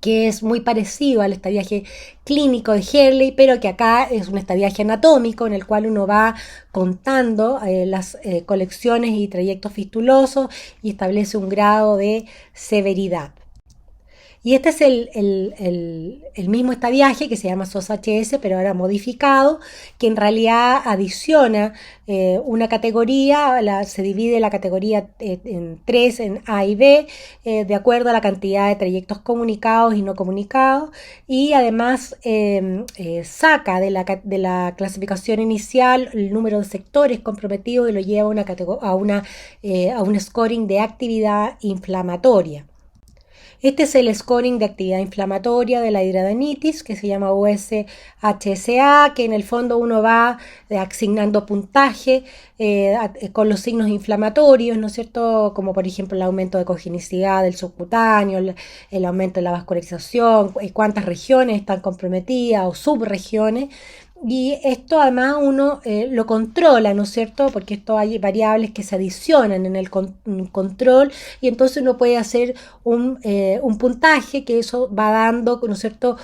que es muy parecido al estadiaje clínico de Hurley, pero que acá es un estadiaje anatómico en el cual uno va contando las colecciones y trayectos fistulosos y establece un grado de severidad. Y este es el mismo estadiaje que se llama SOS-HS, pero ahora modificado, que en realidad adiciona una categoría, se divide la categoría en tres, en A y B, de acuerdo a la cantidad de trayectos comunicados y no comunicados, y además saca de la clasificación inicial el número de sectores comprometidos y lo lleva a un scoring de actividad inflamatoria. Este es el scoring de actividad inflamatoria de la hidradenitis, que se llama USHSA, que en el fondo uno va asignando puntaje con los signos inflamatorios, ¿no es cierto? Como por ejemplo el aumento de congenicidad del subcutáneo, el aumento de la vascularización, cuántas regiones están comprometidas o subregiones. Y esto además uno lo controla, ¿no es cierto? Porque esto hay variables que se adicionan en el control y entonces uno puede hacer un puntaje que eso va dando, ¿no es cierto?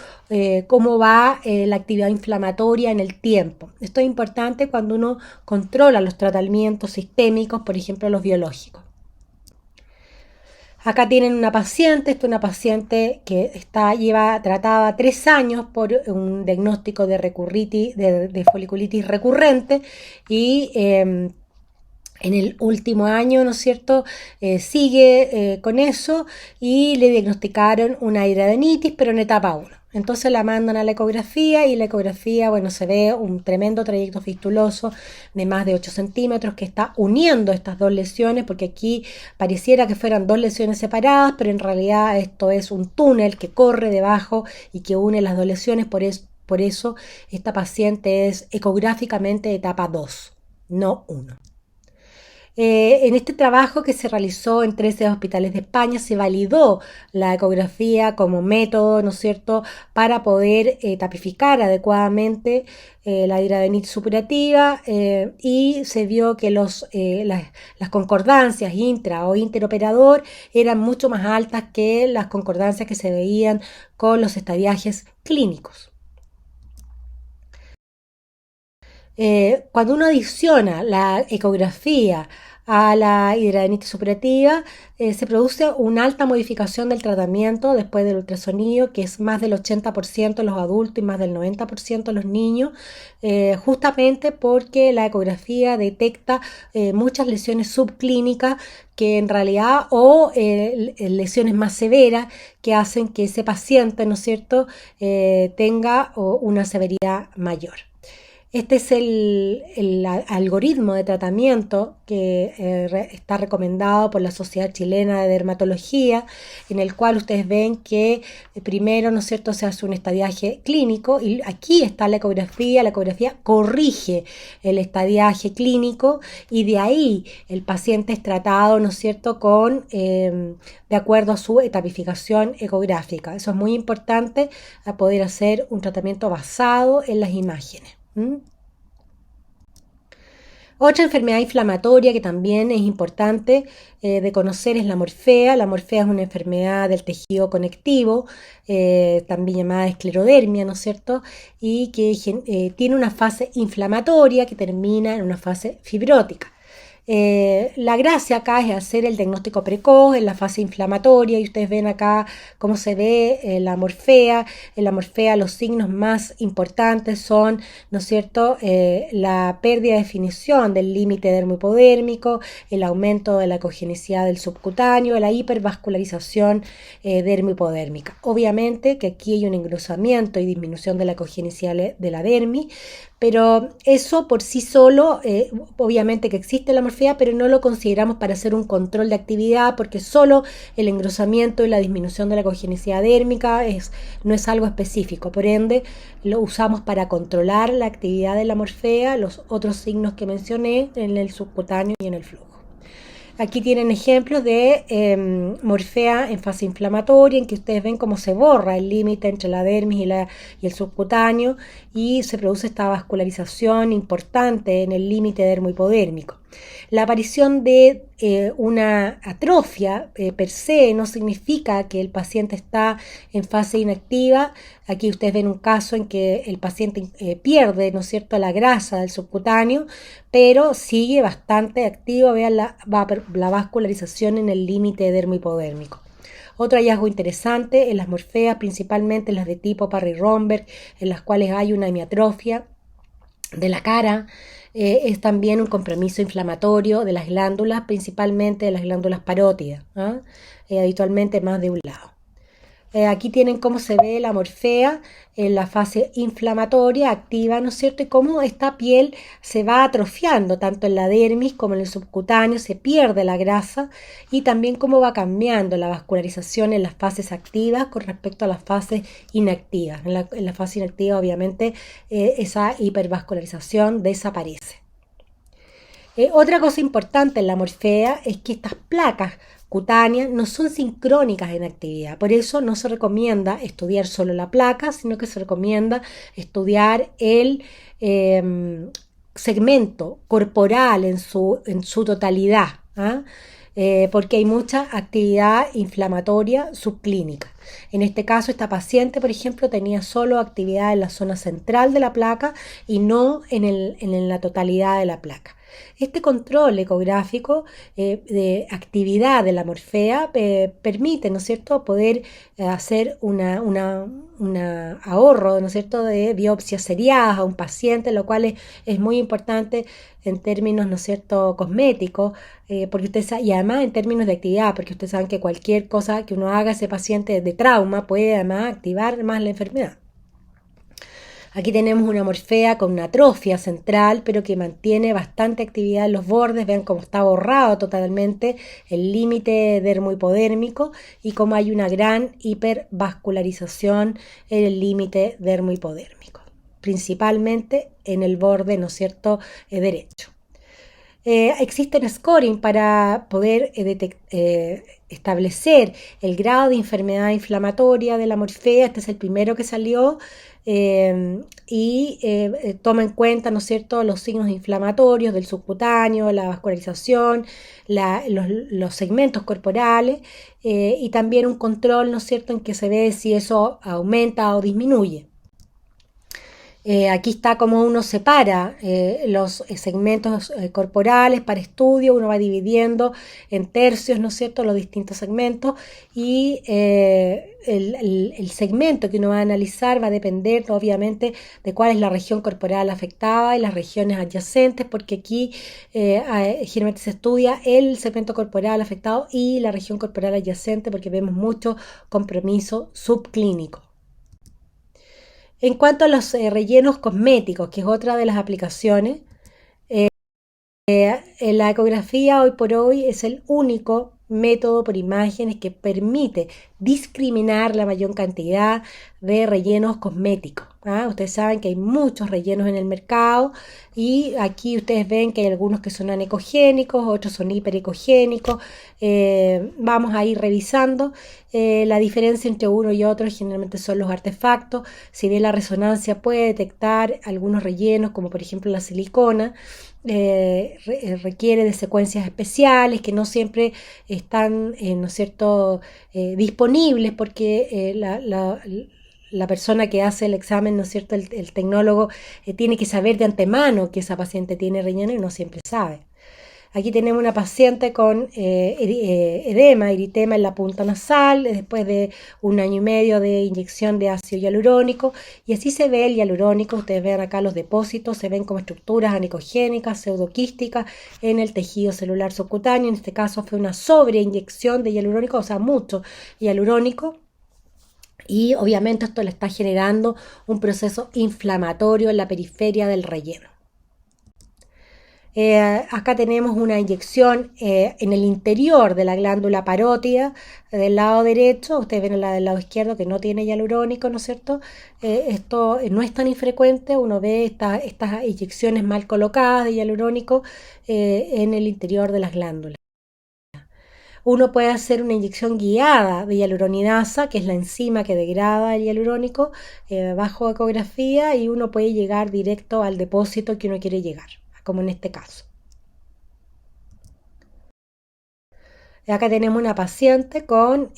Cómo va la actividad inflamatoria en el tiempo. Esto es importante cuando uno controla los tratamientos sistémicos, por ejemplo los biológicos. Acá tienen una paciente, esta es una paciente que lleva tratada 3 años por un diagnóstico de foliculitis recurrente y en el último año, ¿no es cierto?, sigue con eso y le diagnosticaron una hidradenitis, pero en etapa 1. Entonces la mandan a la ecografía y la ecografía, bueno, se ve un tremendo trayecto fistuloso de más de 8 centímetros que está uniendo estas dos lesiones, porque aquí pareciera que fueran dos lesiones separadas, pero en realidad esto es un túnel que corre debajo y que une las dos lesiones, por eso esta paciente es ecográficamente de etapa 2, no 1. En este trabajo que se realizó en 13 hospitales de España se validó la ecografía como método, ¿no es cierto?, para poder tapificar adecuadamente la hidradenitis supurativa y se vio que las concordancias intra o interoperador eran mucho más altas que las concordancias que se veían con los estadiajes clínicos. Cuando uno adiciona la ecografía a la hidradenitis supurativa, se produce una alta modificación del tratamiento después del ultrasonido, que es más del 80% en los adultos y más del 90% en los niños, justamente porque la ecografía detecta muchas lesiones subclínicas que en realidad o lesiones más severas que hacen que ese paciente, ¿no es cierto?, tenga una severidad mayor. Este es el algoritmo de tratamiento que está recomendado por la Sociedad Chilena de Dermatología, en el cual ustedes ven que primero, ¿no es cierto?, se hace un estadiaje clínico y aquí está la ecografía corrige el estadiaje clínico y de ahí el paciente es tratado, ¿no es cierto?, de acuerdo a su etapificación ecográfica. Eso es muy importante a poder hacer un tratamiento basado en las imágenes. Otra enfermedad inflamatoria que también es importante de conocer es la morfea. La morfea es una enfermedad del tejido conectivo, también llamada esclerodermia, ¿no es cierto? Y que tiene una fase inflamatoria que termina en una fase fibrótica. La gracia acá es hacer el diagnóstico precoz en la fase inflamatoria y ustedes ven acá cómo se ve la morfea. En la morfea los signos más importantes son, ¿no es cierto?, la pérdida de definición del límite dermohipodérmico, el aumento de la ecogenicidad del subcutáneo, la hipervascularización dermohipodérmica. Obviamente que aquí hay un engrosamiento y disminución de la ecogenicidad de la dermis, pero eso por sí solo, obviamente que existe la morfea, pero no lo consideramos para hacer un control de actividad porque solo el engrosamiento y la disminución de la ecogenicidad dérmica no es algo específico. Por ende, lo usamos para controlar la actividad de la morfea, los otros signos que mencioné en el subcutáneo y en el flujo. Aquí tienen ejemplos de morfea en fase inflamatoria, en que ustedes ven cómo se borra el límite entre la dermis y el subcutáneo y se produce esta vascularización importante en el límite dermohipodérmico. La aparición de una atrofia per se no significa que el paciente está en fase inactiva. Aquí ustedes ven un caso en que el paciente pierde, ¿no es cierto?, la grasa del subcutáneo, pero sigue bastante activo. Vean la vascularización en el límite dermo-hipodérmico. Otro hallazgo interesante en las morfeas, principalmente las de tipo Parry-Romberg, en las cuales hay una hemiatrofia de la cara, es también un compromiso inflamatorio de las glándulas, principalmente de las glándulas parótidas, ¿ah? Habitualmente más de un lado. Aquí tienen cómo se ve la morfea en la fase inflamatoria activa, ¿no es cierto? Y cómo esta piel se va atrofiando, tanto en la dermis como en el subcutáneo, se pierde la grasa, y también cómo va cambiando la vascularización en las fases activas con respecto a las fases inactivas. En la fase inactiva, obviamente, esa hipervascularización desaparece. Otra cosa importante en la morfea es que estas placas cutáneas no son sincrónicas en actividad. Por eso no se recomienda estudiar solo la placa, sino que se recomienda estudiar el segmento corporal en su totalidad, ¿ah? Porque hay mucha actividad inflamatoria subclínica. En este caso, esta paciente, por ejemplo, tenía solo actividad en la zona central de la placa y no en la totalidad de la placa. Este control ecográfico de actividad de la morfea permite, ¿no es cierto?, poder hacer un ahorro, ¿no es cierto?, de biopsias seriadas a un paciente, lo cual es muy importante en términos, ¿no es cierto?, cosméticos, porque y además en términos de actividad, porque ustedes saben que cualquier cosa que uno haga a ese paciente de trauma puede además activar más la enfermedad. Aquí tenemos una morfea con una atrofia central, pero que mantiene bastante actividad en los bordes. Vean cómo está borrado totalmente el límite dermohipodérmico y cómo hay una gran hipervascularización en el límite dermohipodérmico, principalmente en el borde, ¿no es cierto?, derecho. Existen scoring para poder establecer el grado de enfermedad inflamatoria de la morfea. Este es el primero que salió y toma en cuenta, ¿no es cierto?, los signos inflamatorios del subcutáneo, la vascularización, los segmentos corporales y también un control, ¿no es cierto?, en que se ve si eso aumenta o disminuye. Aquí está cómo uno separa los segmentos corporales para estudio. Uno va dividiendo en tercios, ¿no es cierto?, los distintos segmentos, y el segmento que uno va a analizar va a depender obviamente de cuál es la región corporal afectada y las regiones adyacentes, porque aquí generalmente se estudia el segmento corporal afectado y la región corporal adyacente, porque vemos mucho compromiso subclínico. En cuanto a los rellenos cosméticos, que es otra de las aplicaciones, la ecografía hoy por hoy es el único método por imágenes que permite discriminar la mayor cantidad de rellenos cosméticos. Ustedes saben que hay muchos rellenos en el mercado y aquí ustedes ven que hay algunos que son anecogénicos, otros son hiperecogénicos. Vamos a ir revisando. La diferencia entre uno y otro generalmente son los artefactos. Si bien la resonancia puede detectar algunos rellenos, como por ejemplo la silicona, requiere de secuencias especiales que no siempre están, ¿no es cierto?, disponibles, porque la persona que hace el examen, ¿no es cierto?, el tecnólogo tiene que saber de antemano que esa paciente tiene relleno y no siempre sabe. Aquí tenemos una paciente con edema, eritema en la punta nasal, después de 1 año y medio de inyección de ácido hialurónico, y así se ve el hialurónico. Ustedes ven acá los depósitos, se ven como estructuras anecogénicas, pseudoquísticas en el tejido celular subcutáneo. En este caso fue una sobreinyección de hialurónico, o sea, mucho hialurónico. Y obviamente esto le está generando un proceso inflamatorio en la periferia del relleno. Acá tenemos una inyección en el interior de la glándula parótida del lado derecho. Ustedes ven la del lado izquierdo que no tiene hialurónico, ¿no es cierto? Esto no es tan infrecuente. Uno ve estas inyecciones mal colocadas de hialurónico en el interior de las glándulas. Uno puede hacer una inyección guiada de hialuronidasa, que es la enzima que degrada el hialurónico, bajo ecografía, y uno puede llegar directo al depósito que uno quiere llegar, como en este caso. Acá tenemos una paciente con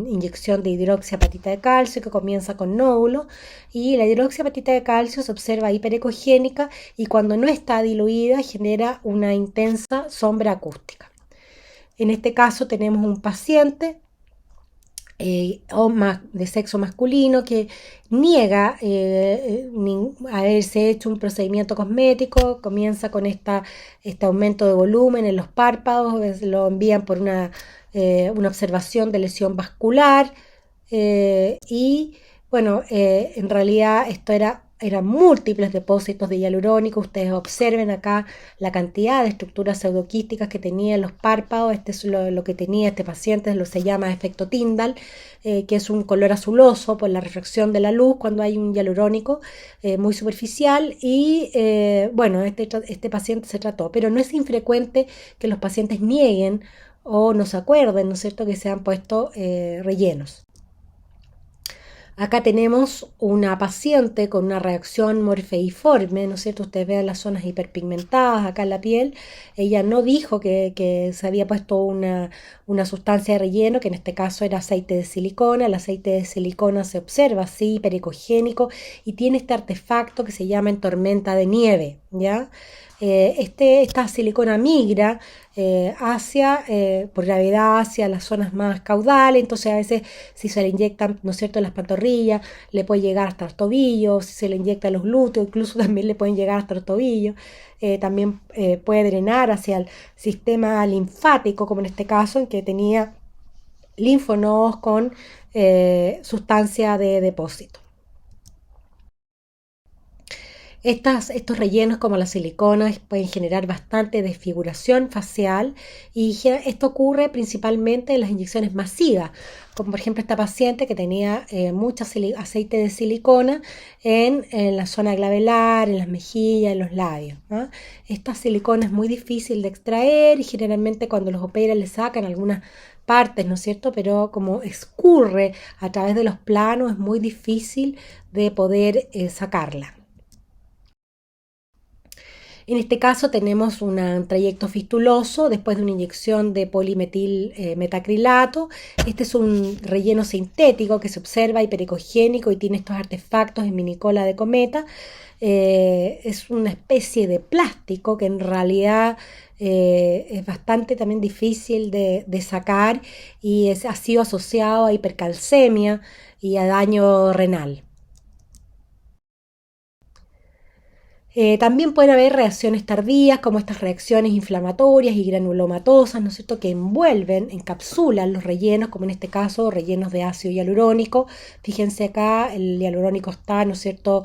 inyección de hidroxiapatita de calcio que comienza con nódulo, y la hidroxiapatita de calcio se observa hiperecogénica y cuando no está diluida genera una intensa sombra acústica. En este caso tenemos un paciente de sexo masculino que niega haberse hecho un procedimiento cosmético, comienza con este aumento de volumen en los párpados, lo envían por una observación de lesión vascular, y bueno, en realidad esto eran múltiples depósitos de hialurónico. Ustedes observen acá la cantidad de estructuras pseudoquísticas que tenía en los párpados. Este es lo que tenía este paciente, se llama efecto Tyndall, que es un color azuloso por la refracción de la luz cuando hay un hialurónico muy superficial. Y bueno, este paciente se trató, pero no es infrecuente que los pacientes nieguen o no se acuerden, ¿no es cierto?, que se han puesto rellenos. Acá tenemos una paciente con una reacción morfeiforme, ¿no es cierto? Ustedes ven las zonas hiperpigmentadas acá en la piel. Ella no dijo que se había puesto una sustancia de relleno, que en este caso era aceite de silicona. El aceite de silicona se observa así, hiperecogénico, y tiene este artefacto que se llama en tormenta de nieve, ¿ya? Esta silicona migra por gravedad hacia las zonas más caudales. Entonces a veces si se le inyectan, ¿no es cierto?, en las pantorrillas, le puede llegar hasta el tobillo. Si se le inyecta en los glúteos, incluso también le pueden llegar hasta el tobillo. También puede drenar hacia el sistema linfático, como en este caso, en que tenía linfonodos con sustancia de depósito. Estos rellenos como la silicona pueden generar bastante desfiguración facial, y esto ocurre principalmente en las inyecciones masivas, como por ejemplo esta paciente que tenía mucho aceite de silicona en la zona glabelar, en las mejillas, en los labios, ¿no? Esta silicona es muy difícil de extraer y generalmente cuando los operan le sacan algunas partes, ¿no es cierto? Pero como escurre a través de los planos es muy difícil de poder sacarla. En este caso tenemos un trayecto fistuloso después de una inyección de polimetil metacrilato. Este es un relleno sintético que se observa hiperecogénico y tiene estos artefactos en minicola de cometa. Es una especie de plástico que en realidad es bastante también difícil de sacar, y ha sido asociado a hipercalcemia y a daño renal. También pueden haber reacciones tardías, como estas reacciones inflamatorias y granulomatosas, ¿no es cierto?, que encapsulan los rellenos, como en este caso rellenos de ácido hialurónico. Fíjense acá, el hialurónico está, ¿no es cierto?,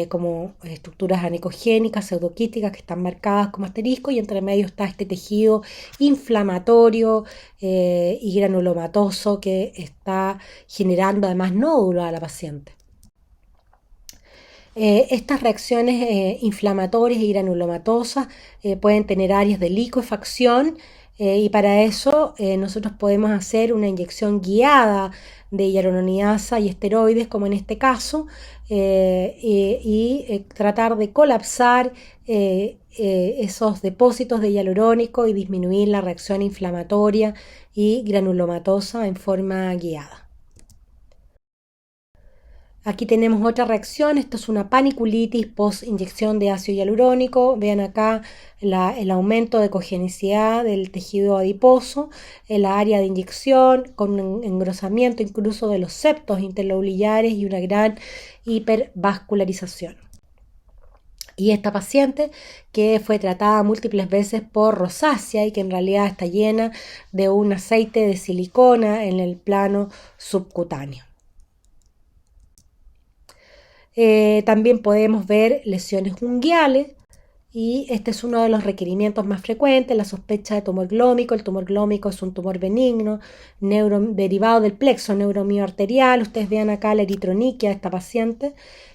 como estructuras anicogénicas, pseudoquísticas, que están marcadas como asterisco, y entre medio está este tejido inflamatorio y granulomatoso que está generando además nódulos a la paciente. Estas reacciones inflamatorias y granulomatosas pueden tener áreas de licuefacción, y para eso nosotros podemos hacer una inyección guiada de hialuroniasa y esteroides, como en este caso, y tratar de colapsar esos depósitos de hialurónico y disminuir la reacción inflamatoria y granulomatosa en forma guiada. Aquí tenemos otra reacción. Esto es una paniculitis post inyección de ácido hialurónico. Vean acá el aumento de cogenicidad del tejido adiposo en la área de inyección, con un engrosamiento incluso de los septos interlobuliares y una gran hipervascularización. Y esta paciente, que fue tratada múltiples veces por rosácea y que en realidad está llena de un aceite de silicona en el plano subcutáneo. También podemos ver lesiones unguiales, y este es uno de los requerimientos más frecuentes, la sospecha de tumor glómico. El tumor glómico es un tumor benigno, derivado del plexo neuromioarterial. Ustedes vean acá la eritroniquia de esta paciente,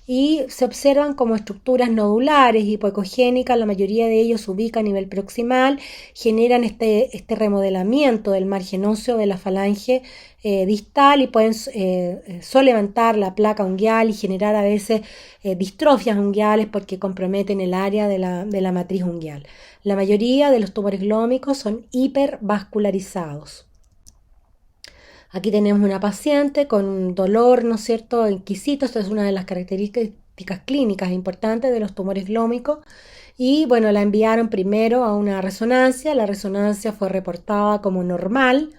y se observan como estructuras nodulares hipoecogénicas. La mayoría de ellos se ubica a nivel proximal, generan este remodelamiento del margen óseo de la falange distal y pueden solevantar la placa unguial y generar a veces distrofias unguiales porque comprometen el área de la matriz unguial. La mayoría de los tumores glómicos son hipervascularizados. Aquí tenemos una paciente con un dolor, ¿no es cierto?, exquisito. Esta es una de las características clínicas importantes de los tumores glómicos. Y bueno, la enviaron primero a una resonancia. La resonancia fue reportada como normal.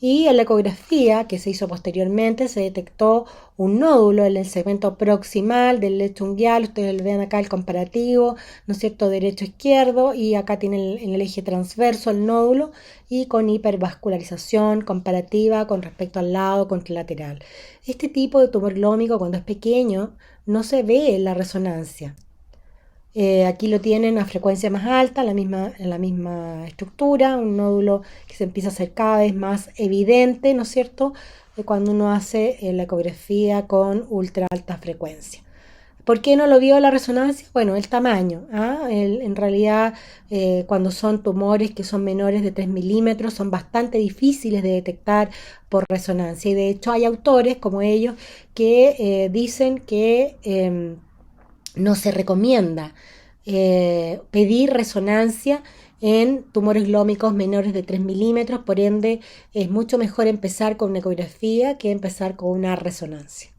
Y en la ecografía que se hizo posteriormente se detectó un nódulo en el segmento proximal del lecho unguial. Ustedes ven acá el comparativo, ¿no es cierto?, derecho-izquierdo, y acá tienen en el eje transverso el nódulo y con hipervascularización comparativa con respecto al lado contralateral. Este tipo de tumor glómico, cuando es pequeño, no se ve en la resonancia. Aquí lo tienen a frecuencia más alta, en la misma estructura, un nódulo que se empieza a hacer cada vez más evidente, ¿no es cierto?, cuando uno hace la ecografía con ultra alta frecuencia. ¿Por qué no lo vio la resonancia? Bueno, el tamaño. En realidad, cuando son tumores que son menores de 3 milímetros, son bastante difíciles de detectar por resonancia. Y de hecho hay autores como ellos que dicen que no se recomienda pedir resonancia en tumores glómicos menores de 3 milímetros, por ende es mucho mejor empezar con una ecografía que empezar con una resonancia.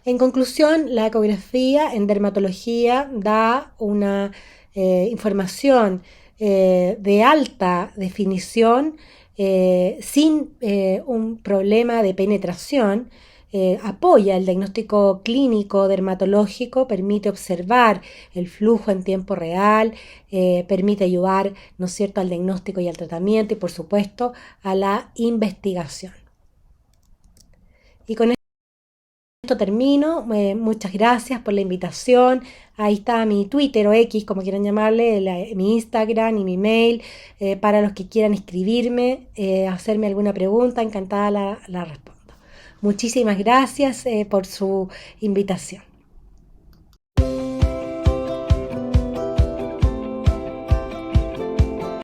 En conclusión, la ecografía en dermatología da una información de alta definición sin un problema de penetración. Apoya el diagnóstico clínico dermatológico, permite observar el flujo en tiempo real, permite ayudar, ¿no es cierto?, al diagnóstico y al tratamiento y, por supuesto, a la investigación. Y con esto termino. Muchas gracias por la invitación. Ahí está mi Twitter o X, como quieran llamarle, mi Instagram y mi mail, para los que quieran escribirme, hacerme alguna pregunta, encantada la respondo. Muchísimas gracias por su invitación.